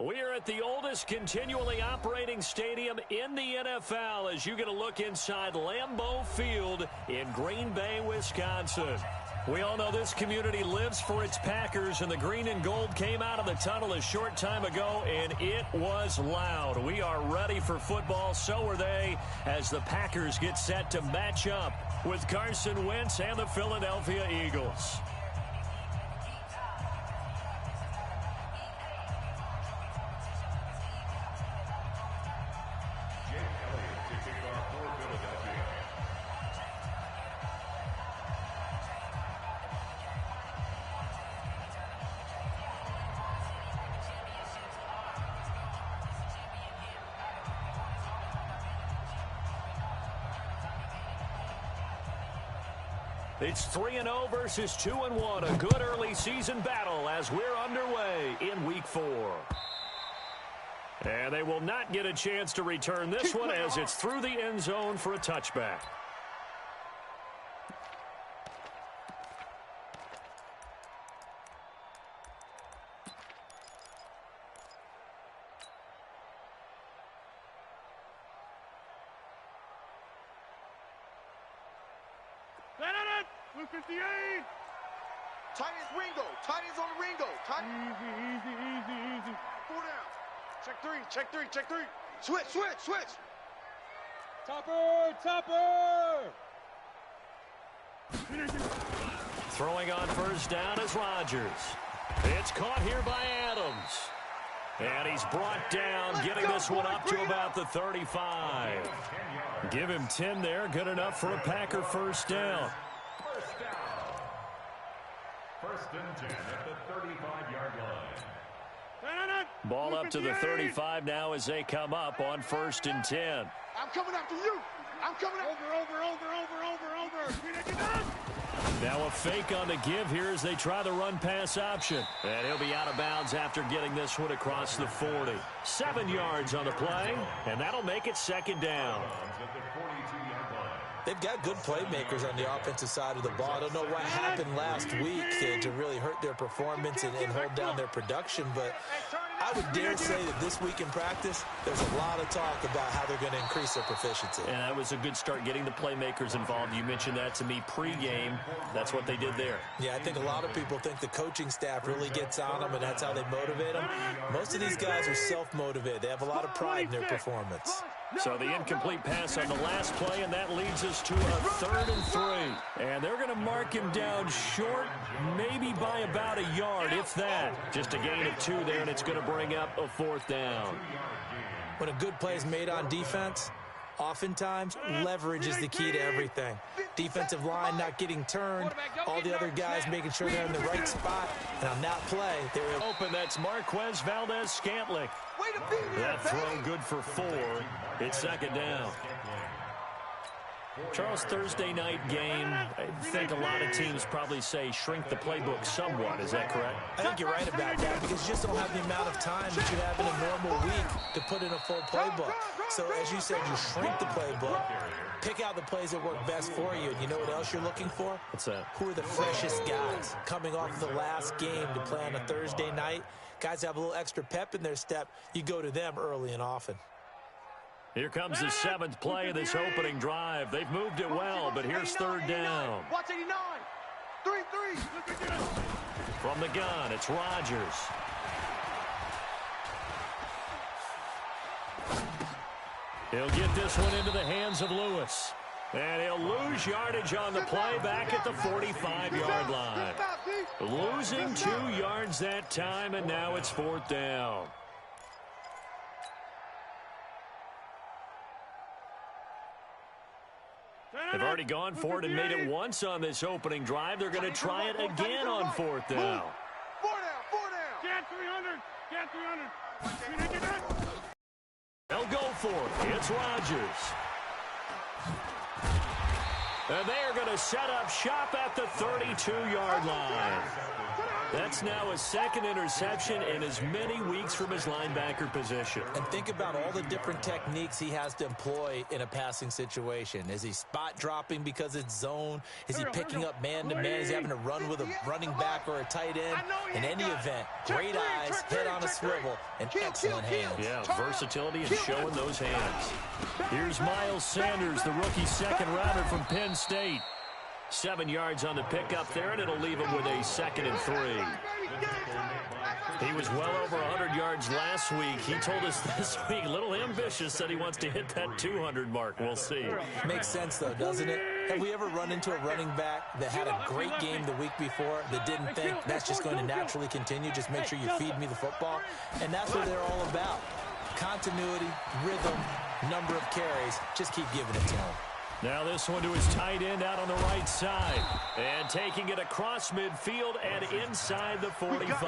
We are at the oldest continually operating stadium in the NFL as you get a look inside Lambeau Field in Green Bay, Wisconsin. We all know this community lives for its Packers, and the green and gold came out of the tunnel a short time ago, and it was loud. We are ready for football, so are they, as the Packers get set to match up with Carson Wentz and the Philadelphia Eagles. It's 3-0 versus 2-1. A good early season battle as we're underway in Week 4. And they will not get a chance to return this one as it's through the end zone for a touchback. Tight ends Ringo. Tight ends on the Ringo. Easy. 4 down. Check three. Switch. Topper. Throwing on first down is Rodgers. It's caught here by Adams. And he's brought down, getting this one up to about the 35. Give him 10 there. Good enough for a Packer first down. First and 10 at the 35-yard line. Ball up to the 35 now as they come up on first and 10. I'm coming after you. I'm coming over. Now a fake on the give here as they try the run-pass option. And he'll be out of bounds after getting this one across the 40. 7 yards on the play, and that'll make it second down. They've got good playmakers on the offensive side of the ball. I don't know what happened last week to really hurt their performance and hold down their production, but I would dare say that this week in practice, there's a lot of talk about how they're going to increase their proficiency. And that was a good start getting the playmakers involved. You mentioned that to me pregame. That's what they did there. Yeah, I think a lot of people think the coaching staff really gets on them, and that's how they motivate them. Most of these guys are self-motivated. They have a lot of pride in their performance. So the incomplete pass on the last play, and that leads us to a 3rd and 3. And they're going to mark him down short, maybe by about a yard, if that. Just a gain of 2 there, and it's going to bring up a 4th down. When a good play is made on defense, oftentimes leverage is the key to everything. Defensive line not getting turned, all the other guys making sure they're in the right spot, and on that play, they're open. That's Marquez Valdez-Scantling. That throw good for 4. It's second down. Charles, Thursday night game, I think a lot of teams probably say shrink the playbook somewhat. Is that correct? I think you're right about that because you just don't have the amount of time that you have in a normal week to put in a full playbook. So as you said, you shrink the playbook, pick out the plays that work best for you. And you know what else you're looking for? What's that? Who are the freshest guys coming off the last game to play on a Thursday night? Guys have a little extra pep in their step. You go to them early and often. Here comes the 7th play of this opening drive. They've moved it well, but here's 3rd down. Watch 89. 3-3. From the gun, it's Rodgers. He'll get this one into the hands of Lewis. And he'll lose yardage on the play back at the 45-yard line. Losing 2 yards that time, and now it's 4th down. They've already gone for it and made it once on this opening drive. They're going to try it again on 4th down. 4 down. Get 300. They'll go for it. It's Rodgers. And they are going to set up shop at the 32-yard line. That's now his second interception in as many weeks from his linebacker position. And think about all the different techniques he has to employ in a passing situation. Is he spot dropping because it's zone? Is he picking up man-to-man? Is he having to run with a running back or a tight end? In any event, great eyes, head on a swivel, and excellent hands. Yeah, versatility and showing those hands. Here's Miles Sanders, the rookie second-rounder from Penn State. 7 yards on the pickup there, and it'll leave him with a 2nd and 3. He was well over 100 yards last week. He told us this week, a little ambitious, that he wants to hit that 200 mark. We'll see. Makes sense, though, doesn't it? Have we ever run into a running back that had a great game the week before that didn't think that's just going to naturally continue? Just make sure you feed me the football. And that's what they're all about. Continuity, rhythm, number of carries. Just keep giving it to him. Now this one to his tight end out on the right side. And taking it across midfield and inside the 45.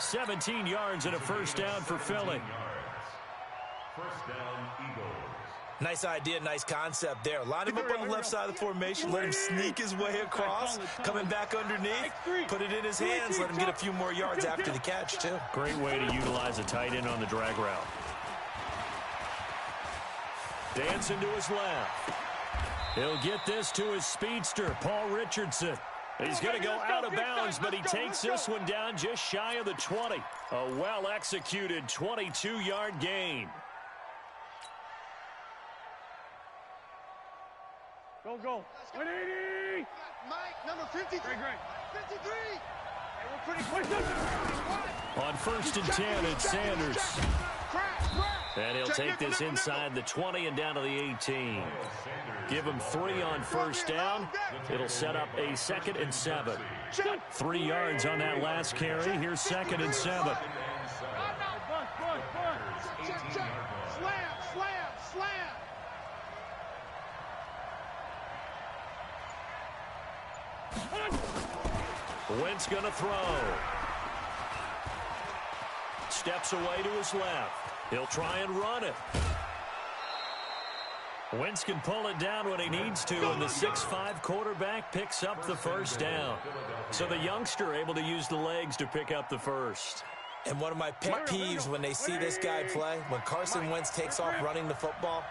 17 yards and a first down for Philly. First down, Eagles. Nice idea, nice concept there. Line him up on the left side of the formation. Let him sneak his way across. Coming back underneath. Put it in his hands. Let him get a few more yards after the catch, too. Great way to utilize a tight end on the drag route. Dancing to his left. He'll get this to his speedster, Paul Richardson. He's going to go out of bounds, but he takes this one down just shy of the 20. A well-executed 22-yard gain. Go, go. 180. Mike, number 53. Great. 53. Hey, we're pretty quick. On 1st and 10, it's Sanders. And he'll take this inside the 20 and down to the 18. Give him 3 on first down. It'll set up a 2nd and 7. 3 yards on that last carry. Here's 2nd and 7. Slam. Wentz going to throw. Steps away to his left. He'll try and run it. Wentz can pull it down when he needs to, and the 6'5" quarterback picks up the first down. So the youngster able to use the legs to pick up the first. And one of my pet peeves when they see this guy play, when Carson Wentz takes off running the football,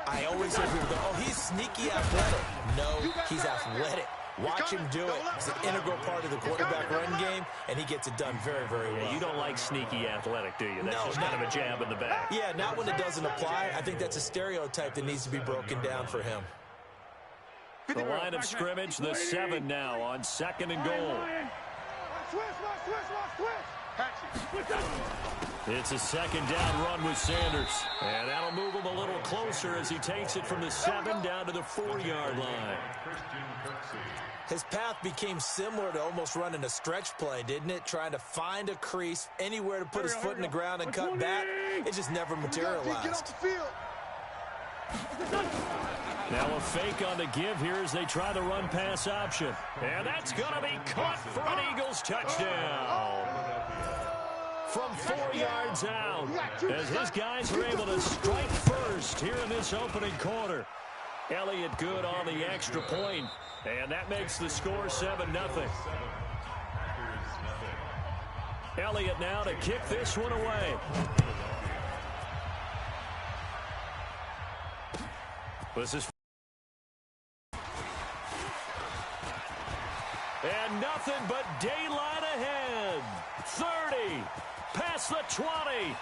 I always hear people go, oh, he's sneaky athletic. No, he's athletic. Watch him do it. It's an integral part of the quarterback run game, and he gets it done very, very well. Yeah, you don't like sneaky athletic, do you? That's just kind of a jab in the back. Yeah, not when it doesn't apply. I think that's a stereotype that needs to be broken down for him. The line of scrimmage, the 7 now on 2nd and goal. It's a 2nd down run with Sanders. And that'll move him a little closer as he takes it from the 7 down to the 4-yard line. His path became similar to almost running a stretch play, didn't it? Trying to find a crease, anywhere to put his foot in the ground and cut back. It just never materialized. Now a fake on the give here as they try the run-pass option. And that's going to be caught for an Eagles touchdown. From 4 yards out, as his guys are able to strike first here in this opening quarter. Elliott good on the extra point, and that makes the score 7-0. Elliott now to kick this one away. This is and nothing but daylight ahead. 30, past the 20.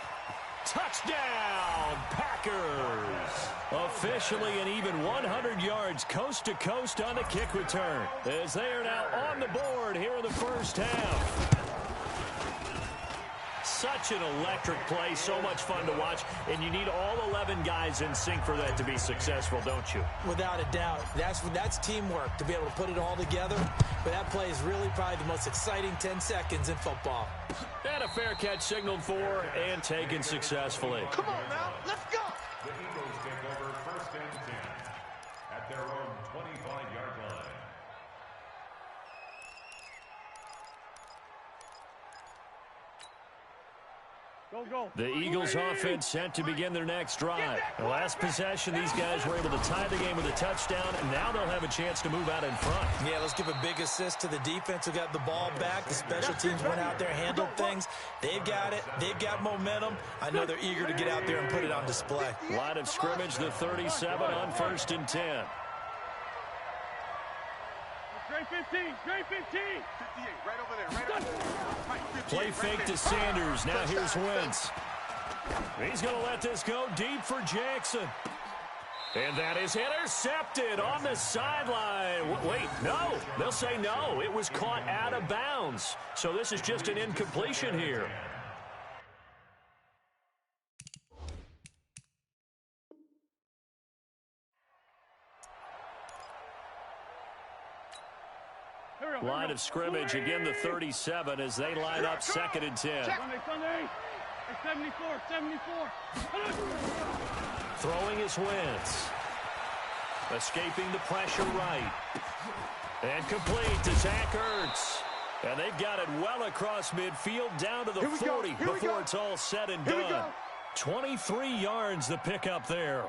Touchdown, Packers. Officially an even 100 yards coast to coast on the kick return, as they are now on the board here in the first half. Such an electric play, so much fun to watch, and you need all 11 guys in sync for that to be successful, don't you? Without a doubt. That's teamwork, to be able to put it all together. But that play is really probably the most exciting 10 seconds in football. And a fair catch signaled for and taken successfully. Come on now, let's go. The Eagles take over 1st and 10 at their own 25-yard line. The Eagles offense set to begin their next drive. The last possession, these guys were able to tie the game with a touchdown, and now they'll have a chance to move out in front. Yeah, let's give a big assist to the defense who got the ball back. The special teams went out there, handled things. They've got it. They've got momentum. I know they're eager to get out there and put it on display. Line of scrimmage, the 37 on 1st and 10. Straight 15, straight 15. 58, right over there, right over there. Play fake to Sanders. Now here's Wentz. He's going to let this go deep for Jackson. And that is intercepted on the sideline. Wait, no. They'll say no. It was caught out of bounds. So this is just an incompletion here. Line of scrimmage, again the 37 as they line up 2nd and 10. Sunday. 74. Throwing is Wentz. Escaping the pressure right. And complete to Zach Ertz. And they've got it well across midfield down to the 40 before it's all said and done. 23 yards the pickup there.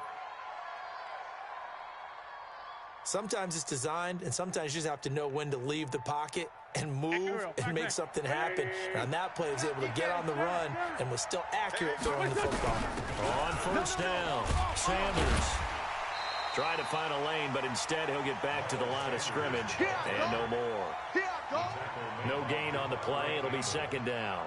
Sometimes it's designed, and sometimes you just have to know when to leave the pocket and move and make something happen. And on that play, he was able to get on the run and was still accurate throwing the football. On 1st down, Sanders trying to find a lane, but instead he'll get back to the line of scrimmage. And no more. No gain on the play. It'll be 2nd down.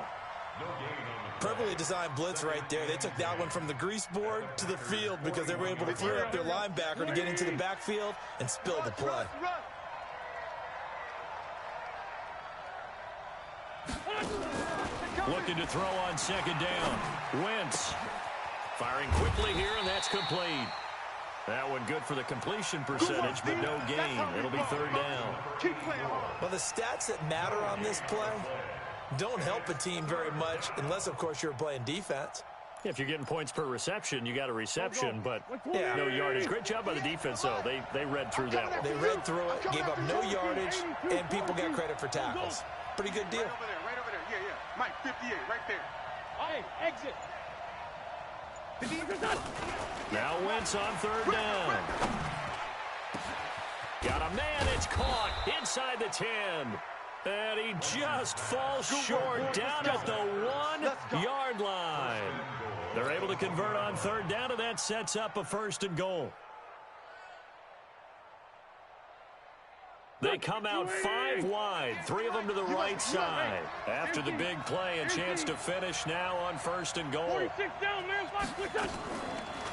Perfectly designed blitz right there. They took that one from the grease board to the field because they were able to clear up their linebacker to get into the backfield and spill the play. Looking to throw on 2nd down. Wentz firing quickly here, and that's complete. That one good for the completion percentage, but no gain. It'll be 3rd down. Well, the stats that matter on this play don't help a team very much unless, of course, you're playing defense. If you're getting points per reception, you got a reception, but no yardage. Great job by the defense, though. They read through that one. They read through it, gave up no yardage, and people got credit for tackles. Pretty good deal. Right over there. Yeah. Mike, 58, right there. Hey, exit. Now Wentz on 3rd down. Got a man. It's caught inside the 10. And he just falls short down at the 1-yard line. They're able to convert on 3rd down, and that sets up a 1st and goal. They come out 5 wide, 3 of them to the right side. After the big play, a chance to finish now on 1st and goal.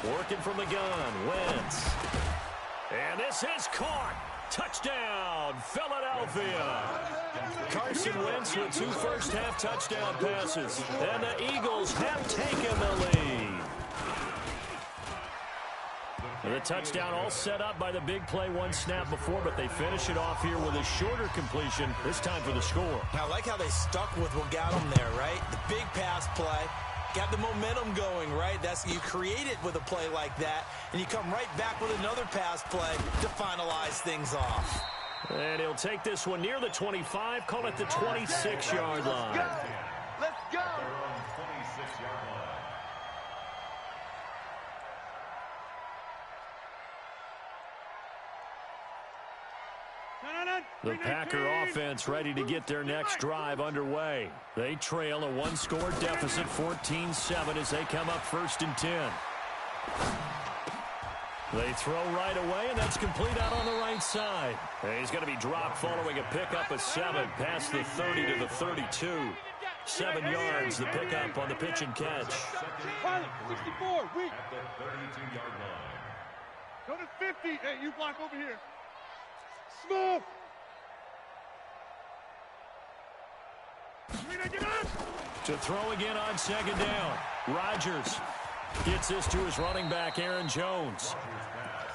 Working from the gun, Wentz. And this is caught. Touchdown, Philadelphia. Carson Wentz with 2 first-half touchdown passes. And the Eagles have taken the lead. And the touchdown all set up by the big play 1 snap before, but they finish it off here with a shorter completion, this time for the score. I like how they stuck with what got them there, right? The big pass play. Got the momentum going, right? You create it with a play like that, and you come right back with another pass play to finalize things off. And he'll take this one near the 25, call it the 26-yard line. Let's go. The Packer offense ready to get their next drive underway. They trail a 1-score deficit, 14-7, as they come up 1st and 10. They throw right away, and that's complete out on the right side. And he's going to be dropped following a pickup of 7 past the 30 to the 32. 7 yards, the pickup on the pitch and catch. 64, weak. At the 32-yard line. Go to 50. Hey, you block over here. Smooth. To throw again on 2nd down. Rodgers gets this to his running back, Aaron Jones.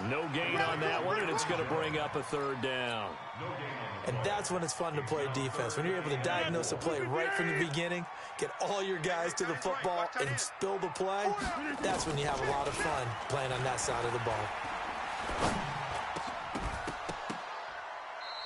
No gain on that one, and it's going to bring up a 3rd down. And that's when it's fun to play defense. When you're able to diagnose a play right from the beginning, get all your guys to the football, and spill the play, that's when you have a lot of fun playing on that side of the ball.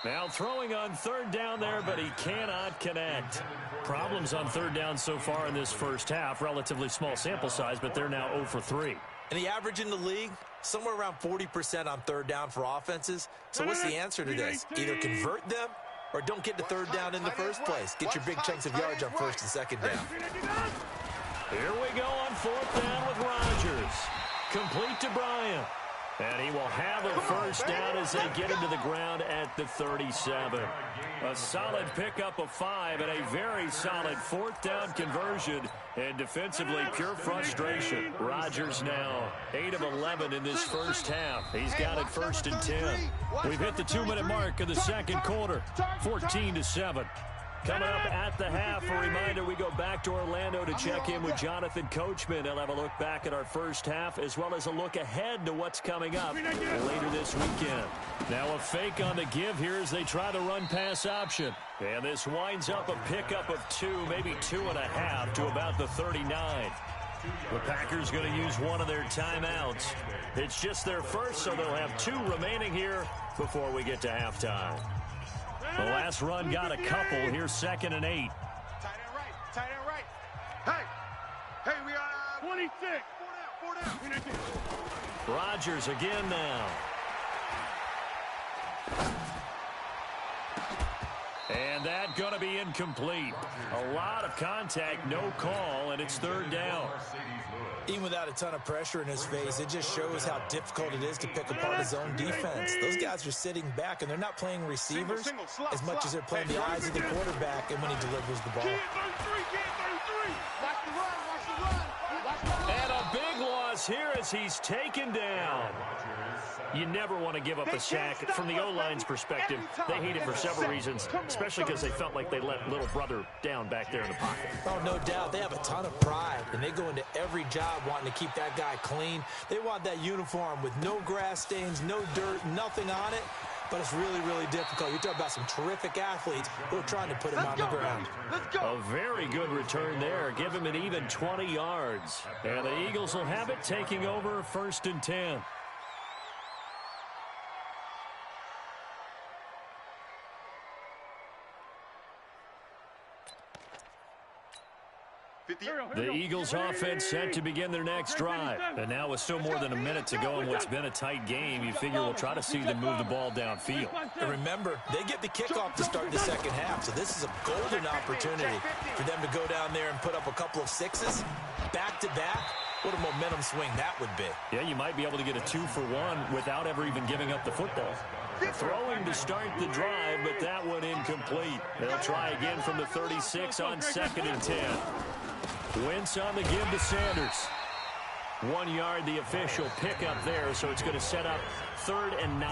Now throwing on third down there, but he cannot connect. Problems on third down so far in this first half. Relatively small sample size, but they're now 0 for 3. And the average in the league, somewhere around 40% on third down for offenses. So what's the answer to this? Either convert them or don't get to third down in the first place. Get your big chunks of yards on first and second down. Here we go on fourth down with Rodgers. Complete to Bryant. And he will have a first down as they get into the ground at the 37. A solid pickup of 5 and a very solid fourth down conversion. And defensively, pure frustration. Rodgers now 8 of 11 in this first half. He's got it first and 10. We've hit the 2-minute mark of the second quarter. 14-7. Coming up at the half, a reminder, we go back to Orlando to check in with Jonathan Coachman. He'll have a look back at our first half as well as a look ahead to what's coming up later this weekend. Now a fake on the give here as they try the run-pass option. And this winds up a pickup of 2, maybe 2.5 to about the 39. The Packers going to use one of their timeouts. It's just their first, so they'll have 2 remaining here before we get to halftime. The last run got a couple. Here's 2nd and 8. Tight end right. Tight end right. Hey, we are 26. 4 down. Rodgers again now. And that going to be incomplete. A lot of contact, no call, and it's 3rd down. Even without a ton of pressure in his face, it just shows how difficult it is to pick apart his own defense. Those guys are sitting back, and they're not playing receivers as much as they're playing the eyes of the quarterback and when he delivers the ball. And a big loss here as he's taken down. You never want to give up a sack. From the O-line's perspective, they hate it for several reasons, especially because they felt like they let little brother down back there in the pocket. Oh, no doubt. They have a ton of pride, and they go into every job wanting to keep that guy clean. They want that uniform with no grass stains, no dirt, nothing on it. But it's really, really difficult. You're talking about some terrific athletes who are trying to put him on the ground. A very good return there. Give him an even 20 yards. And the Eagles will have it, taking over 1st and 10. The Eagles offense set to begin their next drive. And now with still more than a minute to go in what's been a tight game, you figure we'll try to see them move the ball downfield. And remember, they get the kickoff to start the second half, so this is a golden opportunity for them to go down there and put up a couple of 6s back-to-back. What a momentum swing that would be. Yeah, you might be able to get a 2-for-1 without ever even giving up the football. Throwing to start the drive, but that one incomplete. They'll try again from the 36 on 2nd and 10. Wentz on the give to Sanders. 1 yard, the official pickup there, so it's going to set up 3rd and 9.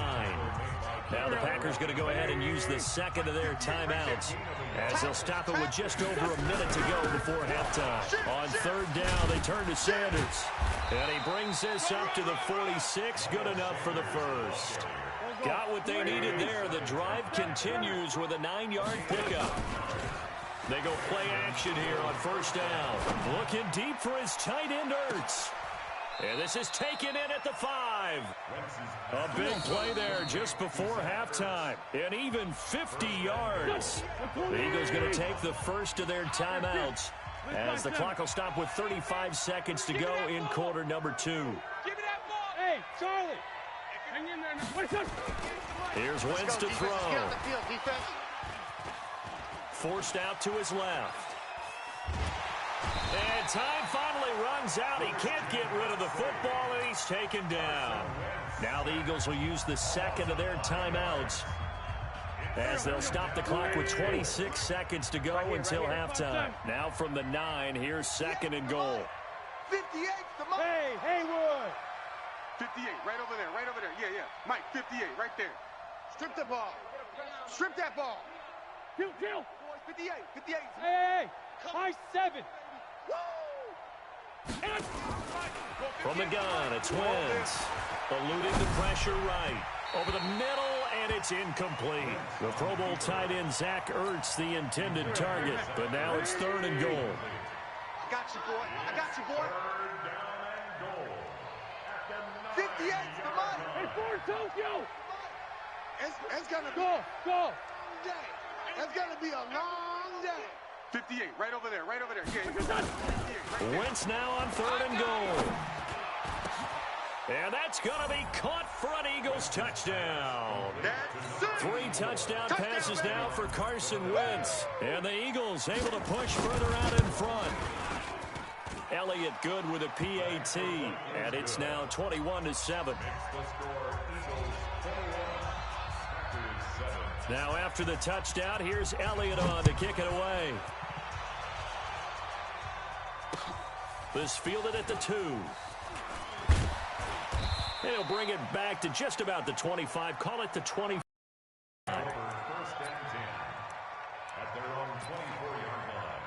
Now the Packers going to go ahead and use the second of their timeouts as they'll stop it with just over a minute to go before halftime. On 3rd down, they turn to Sanders. And he brings this up to the 46, good enough for the first. Got what they needed there. The drive continues with a 9-yard pickup. They go play action here on 1st down. Looking deep for his tight end, Ertz. And this is taken in at the 5. A big play there just before halftime. And even 50 yards. The Eagles going to take the first of their timeouts as the clock will stop with 35 seconds to go in quarter number 2. Give me that ball. Hey, Charlie. Hang in there. Here's Wentz to throw. Forced out to his left. And time finally runs out. He can't get rid of the football, and he's taken down. Now the Eagles will use the second of their timeouts as they'll stop the clock with 26 seconds to go until halftime. Now from the 9, here's 2nd and goal. 58, Hey, Haywood. 58, right over there. Yeah. Mike, 58, right there. Strip the ball. Strip that ball. Kill. 58. Hey, high 7. From the gun, it's Wentz. Eluding the pressure right. Over the middle, and it's incomplete. The Pro Bowl tight end, Zach Ertz, the intended target. But now it's 3rd and goal. I got you, boy. 58, the money. Hey, Ford Tokyo. It's gonna be Go. a long day. It's gonna be a long day. 58, right over there, right over there. Yeah. Wentz now on 3rd and goal. And that's going to be caught for an Eagles touchdown. 3 touchdown passes now for Carson Wentz. And the Eagles able to push further out in front. Elliott good with a PAT. And it's now 21-7. Now after the touchdown, here's Elliott on to kick it away. This fielded at the 2. He'll bring it back to just about the 25. Call it the 25. First and 10 at their own 24-yard line.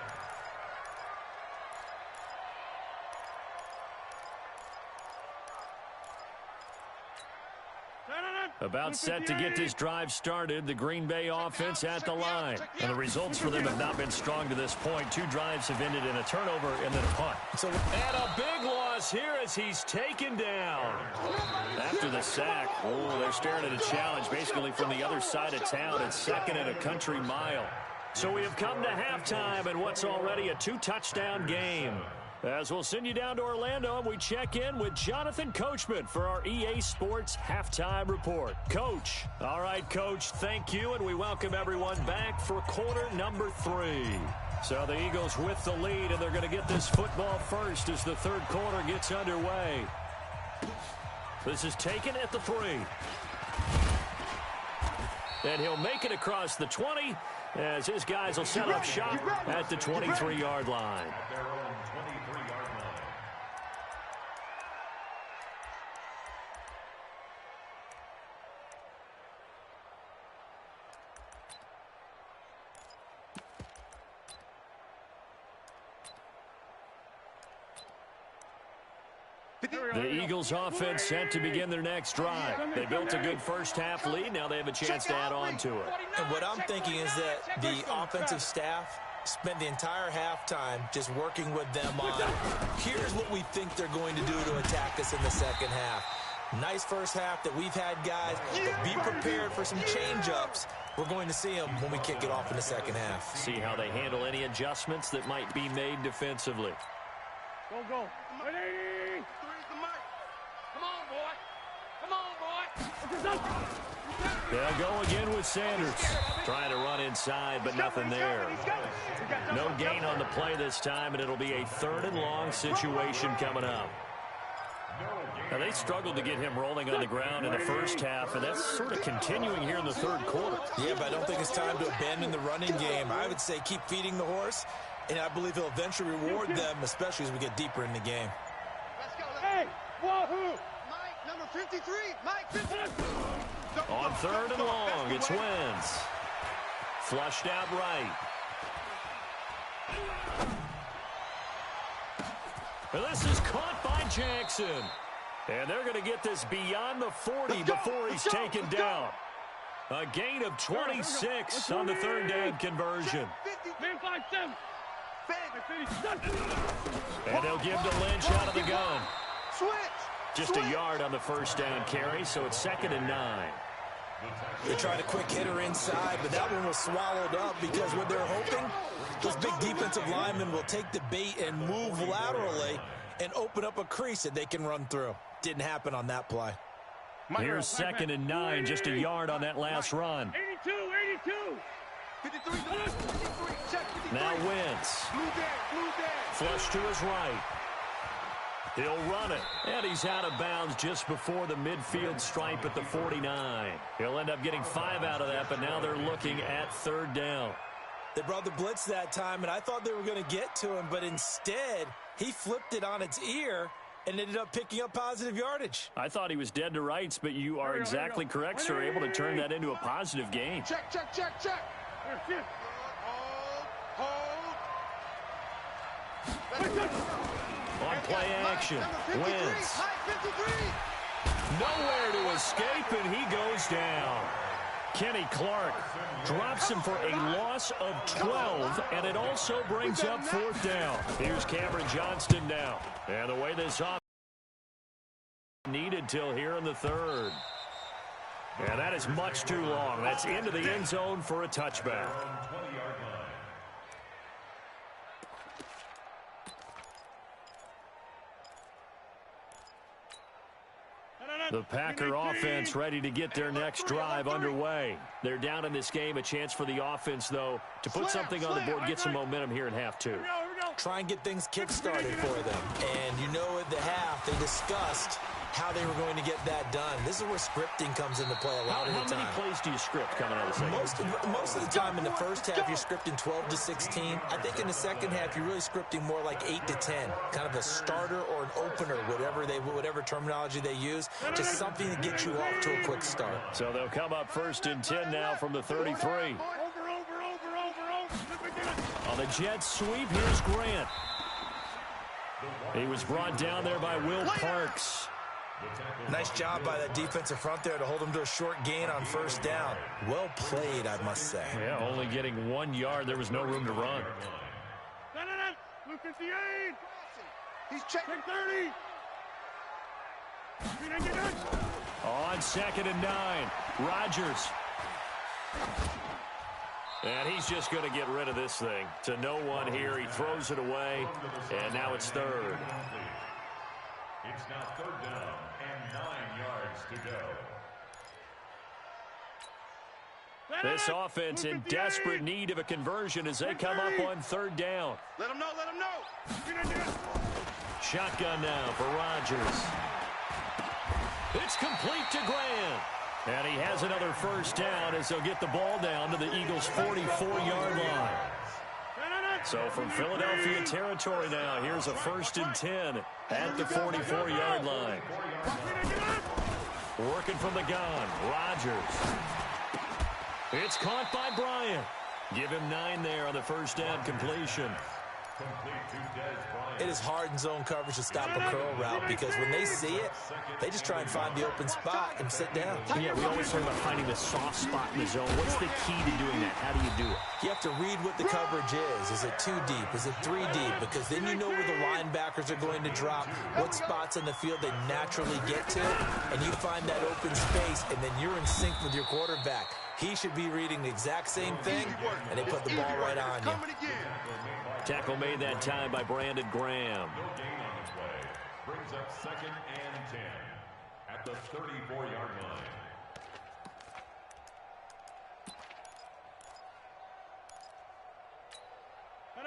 About set to get this drive started. The Green Bay offense at the line. And the results for them have not been strong to this point. 2 drives have ended in a turnover and then a punt. And a big loss here as he's taken down. After the sack, they're staring at a challenge basically from the other side of town. It's 2nd and a country mile. So we have come to halftime in what's already a 2-touchdown game. As we'll send you down to Orlando, and we check in with Jonathan Coachman for our EA Sports Halftime Report. Coach. All right, Coach, thank you, and we welcome everyone back for quarter number 3. So the Eagles with the lead, and they're going to get this football first as the 3rd quarter gets underway. This is taken at the 3. And he'll make it across the 20 as his guys will set up shop at the 23-yard line. At their own 23-yard line. The Eagles offense set to begin their next drive. They built a good first-half lead. Now they have a chance to add on to it. And what I'm thinking is that the offensive staff spent the entire halftime just working with them on, here's what we think they're going to do to attack us in the second half. Nice first half that we've had, guys, but be prepared for some change-ups. We're going to see them when we kick it off in the second half. See how they handle any adjustments that might be made defensively. Go. Ready? Come on, boy. Come on, boy. They'll go again with Sanders. Trying to run inside, but nothing there. No gain on the play this time, and it'll be a 3rd and long situation coming up. Now, they struggled to get him rolling on the ground in the first half, and that's sort of continuing here in the 3rd quarter. Yeah, but I don't think it's time to abandon the running game. I would say keep feeding the horse, and I believe he'll eventually reward them, especially as we get deeper in the game. Let's go. Hey, wahoo! Mike, number 53. Mike, 53. On 3rd and long, it's Wentz. Flushed out right. And this is caught by Jackson. And they're going to get this beyond the 40 before he's taken down. A gain of 26 on the 3rd down conversion. Man 5-7. And they'll give to Lynch out of the gun. Switch. Just a yard on the 1st down carry, so it's 2nd and 9. They tried a quick hitter inside, but that one was swallowed up because what they're hoping, those big defensive linemen will take the bait and move laterally and open up a crease that they can run through. Didn't happen on that play. Here's 2nd and 9, just a yard on that last run. 82. 53. Check 53. Now Wentz. Flush to his right. He'll run it, and he's out of bounds just before the midfield stripe at the 49. He'll end up getting 5 out of that, but now they're looking at 3rd down. They brought the blitz that time, and I thought they were going to get to him, but instead, he flipped it on its ear and ended up picking up positive yardage. I thought he was dead to rights, but you are exactly correct, sir. Able to turn that into a positive gain. Check. Hold. On play action, Wentz. Nowhere to escape, and he goes down. Kenny Clark drops him for a loss of 12, and it also brings up 4th down. Here's Cameron Johnston now. And the way this offense needed till here in the 3rd. And that is much too long. That's into the end zone for a touchback. The Packer offense ready to get their next drive underway. They're down in this game. A chance for the offense, though, to put something on the board, get some momentum here in half two. Try and get things kick-started for them. And you know at the half, they discussed how they were going to get that done. This is where scripting comes into play a lot of the time. How many plays do you script coming out of the second? Most of the time in the first half, you're scripting 12 to 16. I think in the second half, you're really scripting more like 8 to 10. Kind of a starter or an opener, whatever terminology they use. Just something to get you off to a quick start. So they'll come up 1st and 10 now from the 33. On the jet sweep, here's Grant. He was brought down there by Will Parks. Nice job by that defensive front there to hold him to a short gain on 1st down. Well played, I must say. Yeah, only getting 1 yard. There was no room to run. Blue 58. He's checking 30. On 2nd and 9, Rodgers. And he's just going to get rid of this thing. To no one here. He throws it away, and now it's 3rd. It's now 3rd down and 9 yards to go. This offense in desperate need of a conversion as they come up on 3rd down. Let him know, let him know. Shotgun now for Rodgers. It's complete to Grant. And he has another 1st down as they'll get the ball down to the Eagles' 44-yard line. So from Philadelphia territory now, here's a 1st and 10 at the 44-yard line. Working from the gun, Rodgers. It's caught by Bryant. Give him 9 there on the 1st down completion. It is hard in zone coverage to stop a curl route because when they see it, they just try and find the open spot and sit down. Yeah, we always talk about finding the soft spot in the zone. What's the key to doing that? How do you do it? You have to read what the coverage is. Is it 2 deep? Is it 3 deep? Because then you know where the linebackers are going to drop, what spots in the field they naturally get to, and you find that open space, and then you're in sync with your quarterback. He should be reading the exact same thing, and they put the ball right on you. Tackle made that time by Brandon Graham. No gain on his way. Brings up 2nd and 10 at the 34-yard line.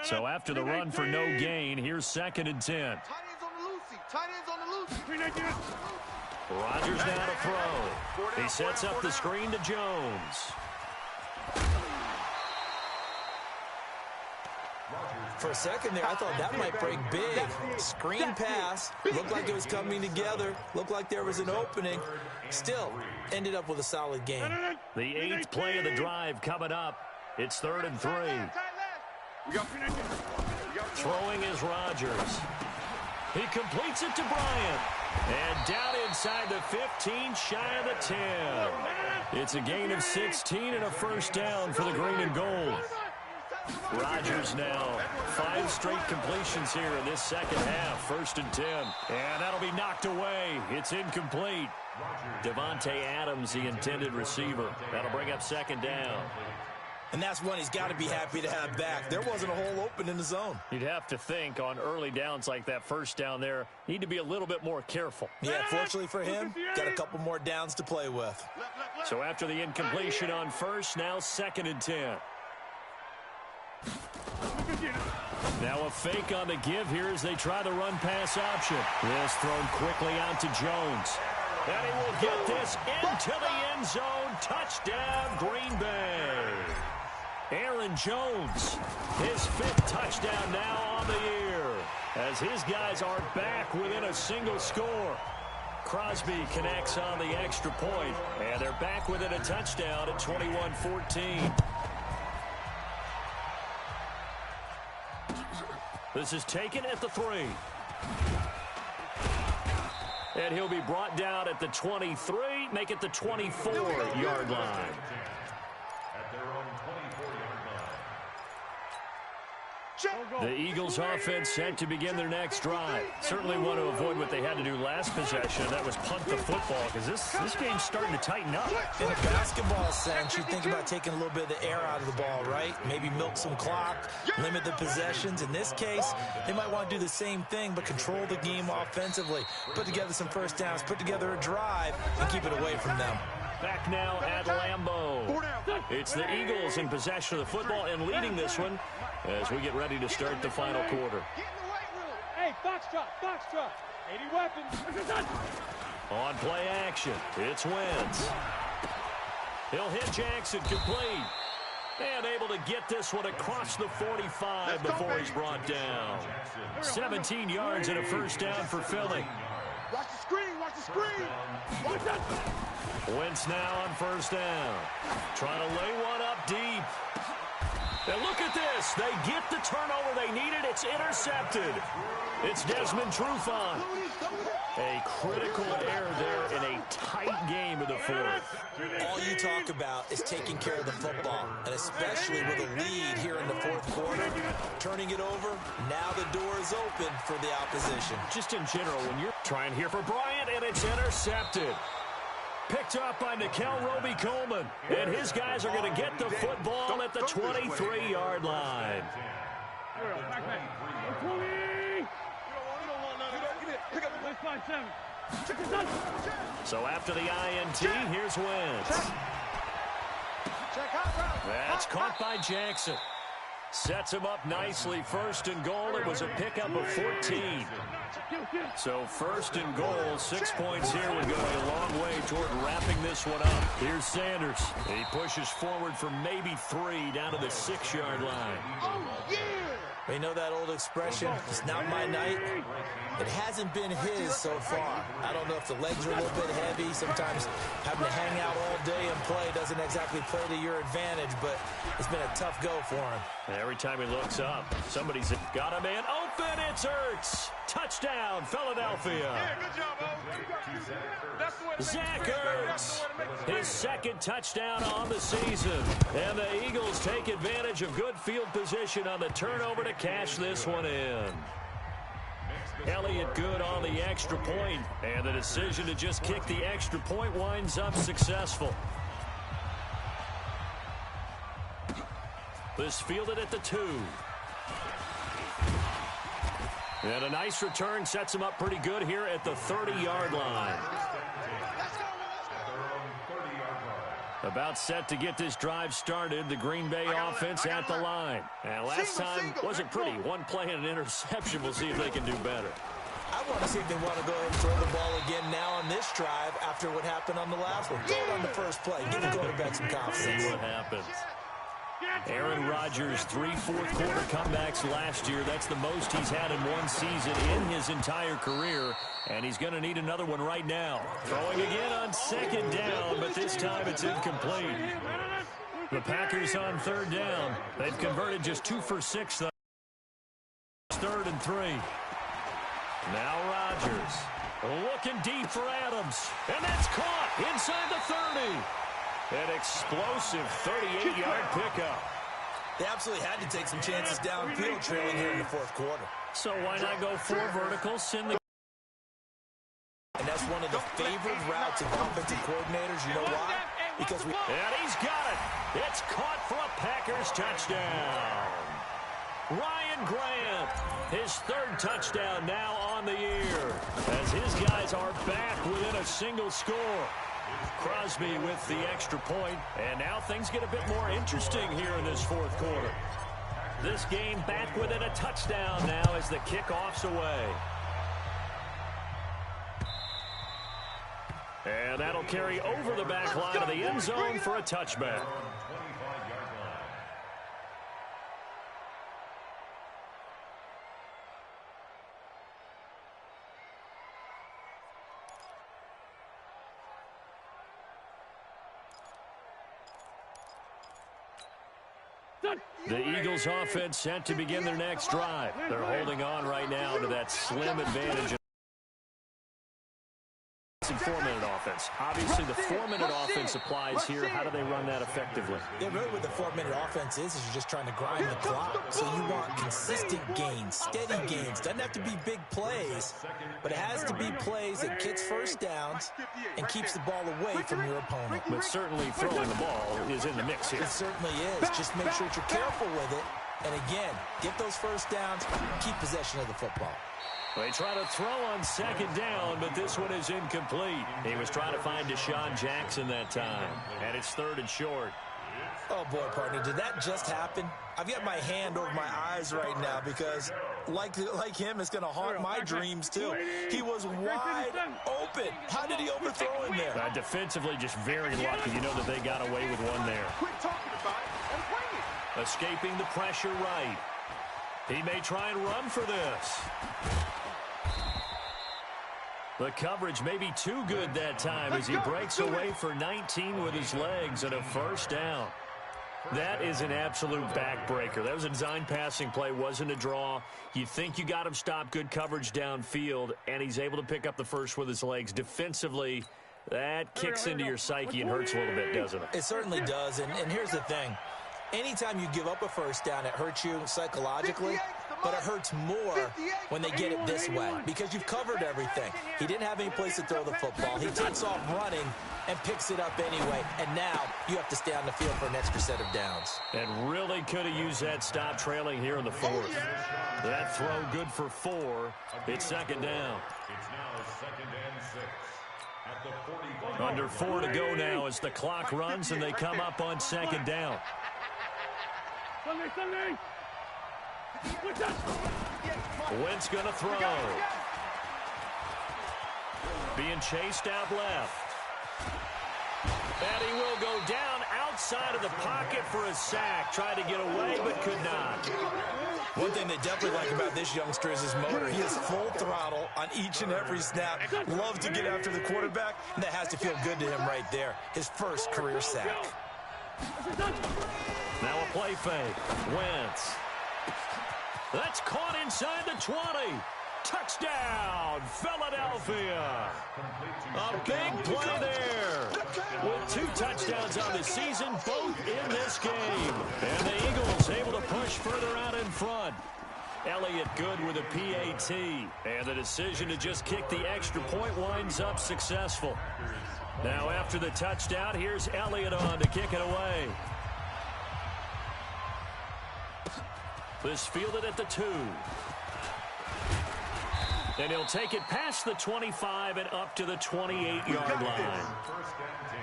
So after the run for no gain, here's 2nd and 10. Tight ends on the loosey. Tight ends on the loosey. Rodgers now to throw. He sets up the screen to Jones. For a second there, I thought that might break big. Screen pass. Looked like it was coming together. Looked like there was an opening. Still, ended up with a solid game. The 8th play of the drive coming up. It's 3rd and 3. Throwing is Rodgers. He completes it to Bryant. And down inside the 15, shy of the 10. It's a gain of 16 and a 1st down for the green and gold. Rodgers now 5 straight completions here in this 2nd half. 1st and 10. And that'll be knocked away. It's incomplete. Devontae Adams, the intended receiver. That'll bring up 2nd down. And that's one he's got to be happy to have back. There wasn't a hole open in the zone. You'd have to think on early downs like that 1st down there, need to be a little bit more careful. Yeah, fortunately for him, got a couple more downs to play with. So after the incompletion on 1st, now 2nd and 10. Now a fake on the give here as they try the run-pass option. This thrown quickly out to Jones. And he will get this into the end zone. Touchdown, Green Bay. Aaron Jones, his 5th touchdown now on the year, as his guys are back within a single score. Crosby connects on the extra point, and they're back within a touchdown at 21-14. This is taken at the 3. And he'll be brought down at the 23, make it the 24-yard line. At their own 24-yard line. The Eagles offense set to begin their next drive. Certainly want to avoid what they had to do last possession. That was punt the football, because this game's starting to tighten up. In a basketball sense, you think about taking a little bit of the air out of the ball, right? Maybe milk some clock, limit the possessions. In this case, they might want to do the same thing, but control the game offensively. Put together some first downs, put together a drive, and keep it away from them. Back now at Lambeau. It's the Eagles in possession of the football and leading this one as we get ready to start the final quarter. Hey, box drop, 80 weapons. On play action, it's Wentz. He'll hit Jackson complete. And able to get this one across the 45 before he's brought down. 17 yards and a first down for Philly. Watch the screen, watch the screen. Wentz now on first down. Trying to lay one up deep. And look at this. They get the turnover they needed. It's intercepted. It's Desmond Trufant. A critical error there in a tight game of the fourth. All you talk about is taking care of the football, and especially with a lead here in the fourth quarter, turning it over, now the door is open for the opposition. Just in general, when you're trying here for Bryant, and it's intercepted. Picked up by Nikel Roby-Coleman, and his guys are going to get the football at the 23-yard line. So after the INT, here's Wentz. That's caught by Jackson. Sets him up nicely. First and goal. It was a pickup of 14. So first and goal, 6 points here would go a long way toward wrapping this one up. Here's Sanders. He pushes forward for maybe 3 down to the 6-yard line. You know that old expression, it's not my night? It hasn't been his so far. I don't know if the legs are a little bit heavy. Sometimes having to hang out all day and play doesn't exactly play to your advantage, but it's been a tough go for him. Every time he looks up, somebody's got a man open. It's Ertz. Touchdown, Philadelphia. Yeah, good job, O. Zach Ertz, his second touchdown on the season. And the Eagles take advantage of good field position on the turnover to cash this one in. Elliott good on the extra point, and the decision to just kick the extra point winds up successful. This fielded at the 2. And a nice return sets him up pretty good here at the 30-yard line. About set to get this drive started. The Green Bay offense at the line. And last time wasn't pretty. One play and an interception. We'll see if they can do better. I want to see if they want to go ahead and throw the ball again now on this drive after what happened on the last one. Throw it on the first play. Give the quarterback some confidence. See what happens. Aaron Rodgers, 3 fourth-quarter comebacks last year. That's the most he's had in one season in his entire career, and he's going to need another one right now. Throwing again on second down, but this time it's incomplete. The Packers on third down. They've converted just 2 for 6, though. 3rd and 3. Now Rodgers looking deep for Adams, and that's caught inside the 30. An explosive 38-yard pickup. They absolutely had to take some chances downfield trailing here in the fourth quarter. So why not go 4 verticals, send the... And that's one of the favored routes of offensive coordinators. You know why? Because we... And he's got it. It's caught for a Packers touchdown. Ryan Grant, his 3rd touchdown now on the year, as his guys are back within a single score. Crosby with the extra point, and now things get a bit more interesting here in this fourth quarter. This game back within a touchdown now as the kickoff's away. And that'll carry over the back line of the end zone for a touchback. The Eagles offense set to begin their next drive. They're holding on right now to that slim advantage. 4-minute offense. Obviously, the 4-minute offense applies here. How do they run that effectively? Yeah, really what the 4-minute offense is you're just trying to grind the clock. So you want consistent gains, steady gains. Doesn't have to be big plays, but it has to be plays that gets first downs and keeps the ball away from your opponent. But certainly throwing the ball is in the mix here. It certainly is. Just make sure that you're careful with it. And again, get those first downs, keep possession of the football. They try to throw on second down, but this one is incomplete. He was trying to find Deshaun Jackson that time, and it's 3rd and short. Oh, boy, partner, did that just happen? I've got my hand over my eyes right now because, like him, it's going to haunt my dreams, too. He was wide open. How did he overthrow him there? Defensively, just very lucky. You know that they got away with one there. Quit talking about it and bring it. Escaping the pressure right. He may try and run for this. The coverage may be too good that time as he breaks away for 19 with his legs and a first down. That is an absolute backbreaker. That was a design passing play, wasn't a draw. You think you got him stopped, good coverage downfield, and he's able to pick up the first with his legs. Defensively, that kicks into your psyche and hurts a little bit, doesn't it? It certainly does, and here's the thing. Anytime you give up a first down, it hurts you psychologically, but it hurts more when they get it this way because you've covered everything. He didn't have any place to throw the football. He takes off running and picks it up anyway, and now you have to stay on the field for an extra set of downs. And really could have used that stop trailing here in the 4th. That throw good for 4. It's 2nd down. It's now 2nd and 6 at the 45. Under 4 to go now as the clock runs and they come up on 2nd down. Sunday. Wentz going to throw. Being chased out left. And he will go down outside of the pocket for a sack. Tried to get away, but could not. One thing they definitely like about this youngster is his motor. He is full throttle on each and every snap. Loves to get after the quarterback, and that has to feel good to him right there. His first career sack. Now a play fake. Wentz. That's caught inside the 20. Touchdown, Philadelphia. A big play there. With 2 touchdowns on the season, both in this game. And the Eagles able to push further out in front. Elliott good with a PAT. And the decision to just kick the extra point winds up successful. Now after the touchdown, here's Elliott on to kick it away. This fielded at the 2. And he'll take it past the 25 and up to the 28-yard line. 1st and 10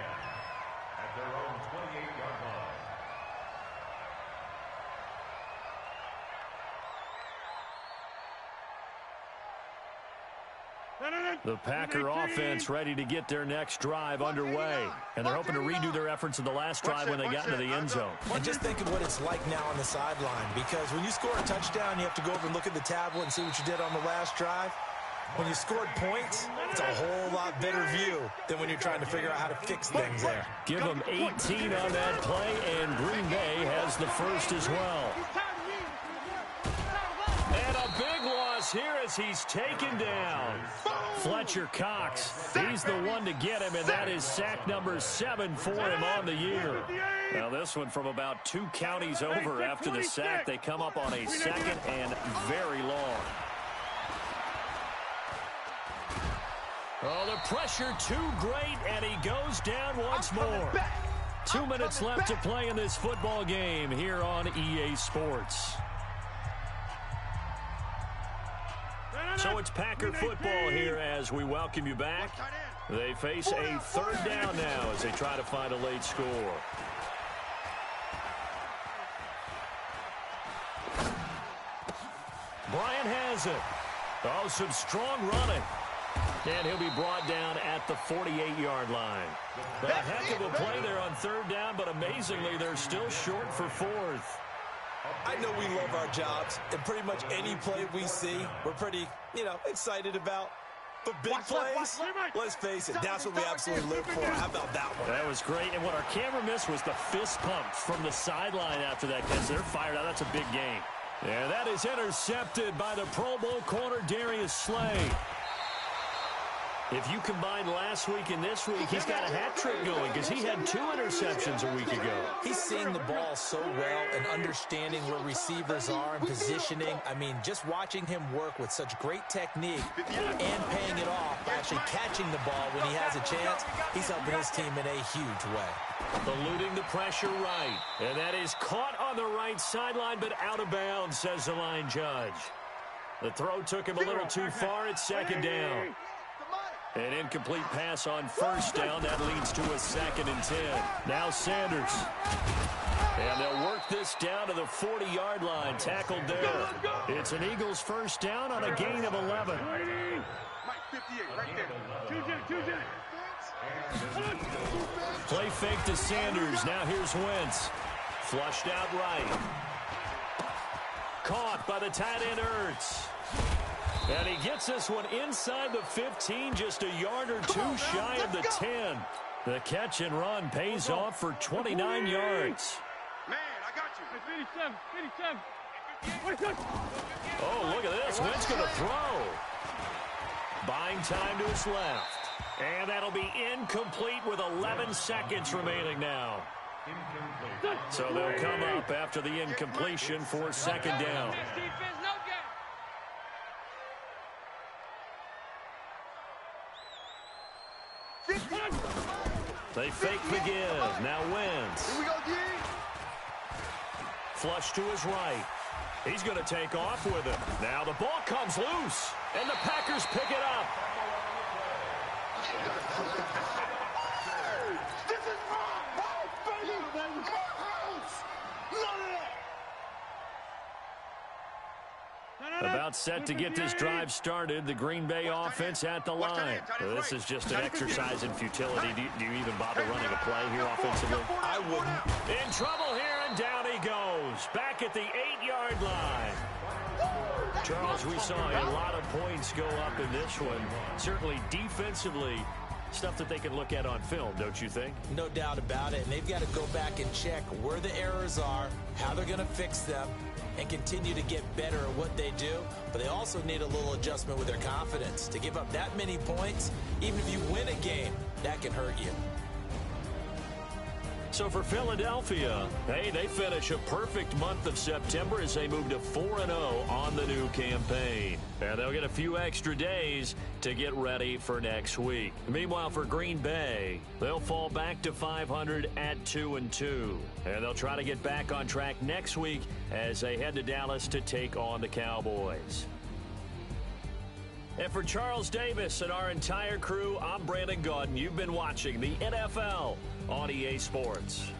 at their own 28-yard line. The Packer offense ready to get their next drive underway. And they're hoping to redo their efforts in the last drive when they got into the end zone. And just think of what it's like now on the sideline, because when you score a touchdown, you have to go over and look at the tablet and see what you did on the last drive. When you scored points, it's a whole lot better view than when you're trying to figure out how to fix things there. Give them 18 on that play, and Green Bay has the first as well. And a big loss here as he's taken down. Fletcher Cox, he's the one to get him, and that is sack number 7 for him on the year. Now this one from about 2 counties over after the sack. They come up on a 2nd and very long. Oh, the pressure too great, and he goes down once more. 2 minutes left to play in this football game here on EA Sports. So it's Packer football here as we welcome you back. They face a 3rd down now as they try to find a late score. Bryant has it. Oh, some strong running. And he'll be brought down at the 48-yard line. A heck of a play there on 3rd down, but amazingly, they're still short for 4th. I know we love our jobs, and pretty much any play we see, we're pretty, excited about. But big plays, let's face it, that's what we absolutely live for. How about that one? That was great, and what our camera missed was the fist pump from the sideline after that catch. They're fired out. That's a big game. Yeah, that is intercepted by the Pro Bowl corner, Darius Slay. If you combine last week and this week, he's got a hat trick going because he had 2 interceptions a week ago. He's seeing the ball so well and understanding where receivers are and positioning. I mean, just watching him work with such great technique and paying it off by actually catching the ball when he has a chance, he's helping his team in a huge way. Eluding the pressure right. And that is caught on the right sideline, but out of bounds, says the line judge. The throw took him a little too far. It's second down. An incomplete pass on first down. That leads to a 2nd and 10. Now Sanders. And they'll work this down to the 40-yard line. Tackled there. It's an Eagles first down on a gain of 11. Mike, 58, right there. Play fake to Sanders. Now here's Wentz. Flushed out right. Caught by the tight end Ertz. And he gets this one inside the 15, just a yard or 2 shy of the 10. The catch and run pays off for 29 yards. Man, I got you. 57. Oh, look at this. Wentz going to throw. Buying time to his left. And that'll be incomplete with 11 seconds remaining now. So they'll come up after the incompletion for 2nd down. They fake the give. Now Wentz. Here we go, D. Flush to his right. He's going to take off with it. Now the ball comes loose, and the Packers pick it up. This is my house, baby. My house. None of that. About set to get this drive started. The Green Bay offense at the line. This is just an exercise in futility. Do you even bother running a play here offensively? I wouldn't. In trouble here, and down he goes. Back at the 8-yard line. Charles, we saw a lot of points go up in this one. Certainly defensively, stuff that they can look at on film, don't you think? No doubt about it. And they've got to go back and check where the errors are, how they're going to fix them, and continue to get better at what they do. But they also need a little adjustment with their confidence. To give up that many points, even if you win a game, that can hurt you. So for Philadelphia, hey, they finish a perfect month of September as they move to 4-0 on the new campaign. And they'll get a few extra days to get ready for next week. Meanwhile, for Green Bay, they'll fall back to 500 at 2-2. And they'll try to get back on track next week as they head to Dallas to take on the Cowboys. And for Charles Davis and our entire crew, I'm Brandon Gaudin. You've been watching the NFL on EA Sports.